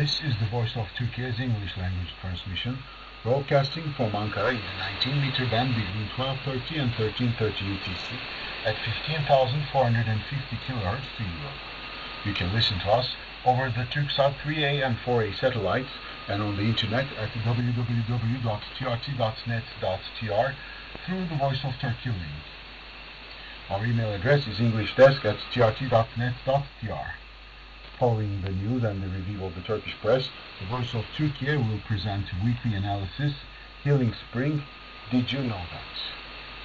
This is the Voice of Turkey's English language transmission, broadcasting from Ankara in the 19-meter band between 1230 and 1330 UTC at 15,450 kHz to Europe. You can listen to us over the Turksat 3A and 4A satellites and on the internet at www.trt.net.tr through the Voice of Turkey link. Our email address is english@trt.net.tr. Following the news and the review of the Turkish press, the Voice of Turkey will present weekly analysis, Healing Spring, Did You Know That?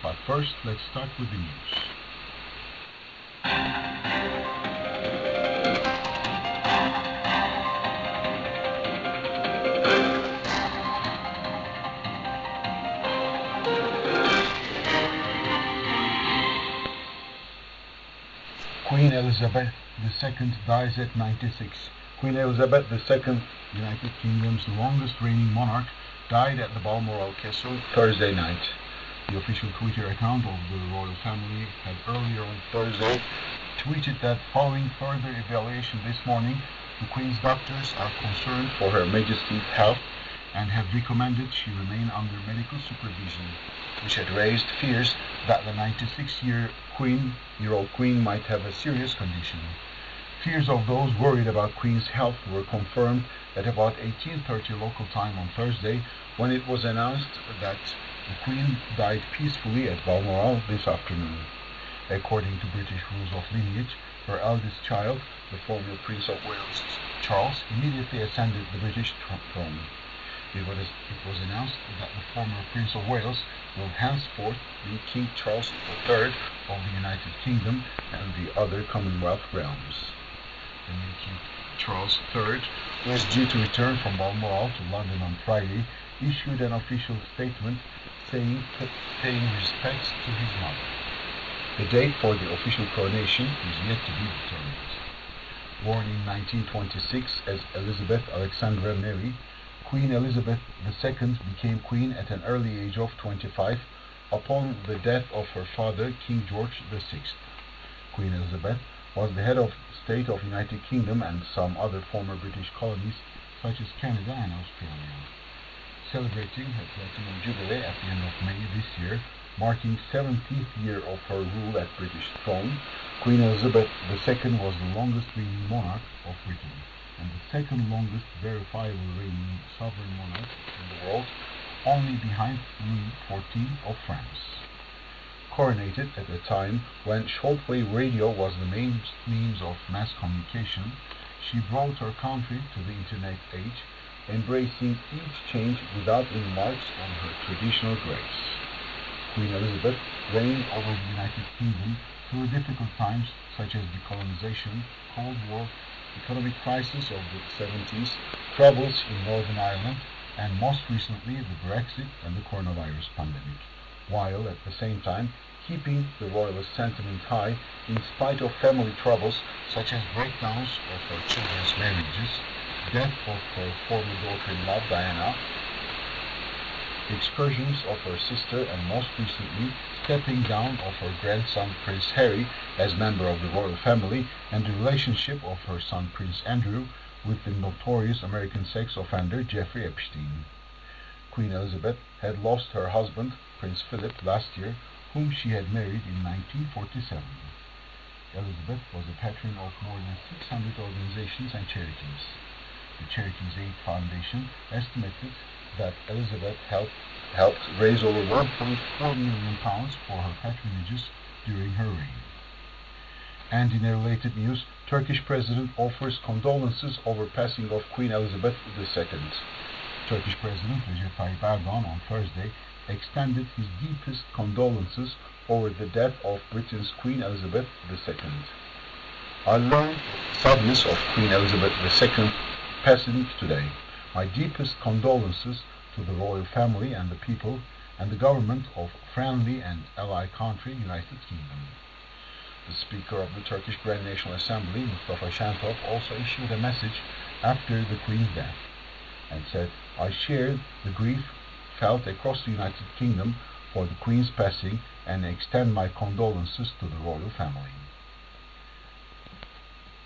But first, let's start with the news. Queen Elizabeth II dies at 96. Queen Elizabeth II, United Kingdom's longest reigning monarch, died at the Balmoral Castle Thursday night. The official Twitter account of the royal family had earlier on Thursday tweeted that following further evaluation this morning, the Queen's doctors are concerned for Her Majesty's health and have recommended she remain under medical supervision, which had raised fears that the 96-year-old Queen might have a serious condition. Fears of those worried about Queen's health were confirmed at about 18:30 local time on Thursday, when it was announced that the Queen died peacefully at Balmoral this afternoon. According to British rules of lineage, her eldest child, the former Prince of Wales Charles, immediately ascended the British throne. It was announced that the former Prince of Wales will henceforth be King Charles III of the United Kingdom and the other Commonwealth realms. The new King Charles III, who is due to return from Balmoral to London on Friday, issued an official statement saying paying respects to his mother. The date for the official coronation is yet to be determined. Born in 1926 as Elizabeth Alexandra Mary, Queen Elizabeth II became queen at an early age of 25 upon the death of her father, King George VI. Queen Elizabeth was the head of state of United Kingdom and some other former British colonies such as Canada and Australia. Celebrating her platinum jubilee at the end of May this year, marking 70th year of her rule at British throne, Queen Elizabeth II was the longest reigning monarch of Britain and the second longest verifiable reigning sovereign monarch in the world, only behind Louis XIV of France. Coronated at a time when shortwave radio was the main means of mass communication, she brought her country to the internet age, embracing each change without any marks on her traditional grace. Queen Elizabeth reigned over the United Kingdom through difficult times such as decolonization, Cold War, economic crisis of the 70s, troubles in Northern Ireland, and most recently the Brexit and the coronavirus pandemic, while at the same time keeping the royalist sentiment high in spite of family troubles such as breakdowns of her children's marriages, death of her former daughter-in-law Diana, excursions of her sister, and most recently stepping down of her grandson Prince Harry as member of the royal family, and the relationship of her son Prince Andrew with the notorious American sex offender Jeffrey Epstein. Queen Elizabeth had lost her husband, Prince Philip, last year, whom she had married in 1947. Elizabeth was a patron of more than 600 organizations and charities. The Charities Aid Foundation estimated that Elizabeth helped raise over £1.4 million for her patronages during her reign. And in a related news, Turkish President offers condolences over passing of Queen Elizabeth II. Turkish President Recep Tayyip Erdogan on Thursday extended his deepest condolences over the death of Britain's Queen Elizabeth II. I learned the sadness of Queen Elizabeth II passing today. My deepest condolences to the royal family and the people and the government of friendly and ally country, United Kingdom. The Speaker of the Turkish Grand National Assembly, Mustafa Şentop, also issued a message after the Queen's death and said, "I share the grief felt across the United Kingdom for the Queen's passing and extend my condolences to the royal family."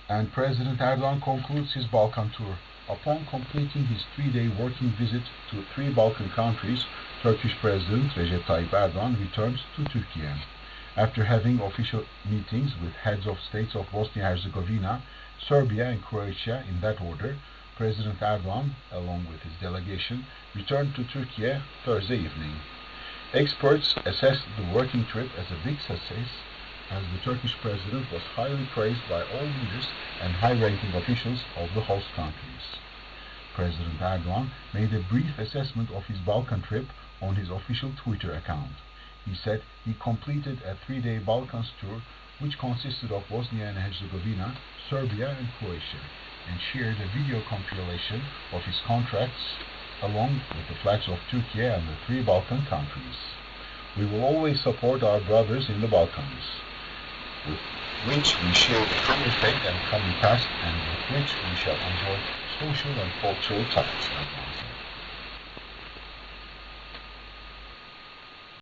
And President Erdogan concludes his Balkan tour. Upon completing his 3-day working visit to 3 Balkan countries, Turkish President Recep Tayyip Erdogan returned to Turkey. After having official meetings with heads of states of Bosnia-Herzegovina, Serbia and Croatia in that order, President Erdogan, along with his delegation, returned to Turkey Thursday evening. Experts assessed the working trip as a big success, as the Turkish president was highly praised by all leaders and high-ranking officials of the host countries. President Erdogan made a brief assessment of his Balkan trip on his official Twitter account. He said he completed a 3-day Balkans tour which consisted of Bosnia and Herzegovina, Serbia and Croatia, and shared a video compilation of his contracts along with the flags of Turkey and the 3 Balkan countries. We will always support our brothers in the Balkans, with which we share a common faith and common past, and with which we shall enjoy social and cultural ties.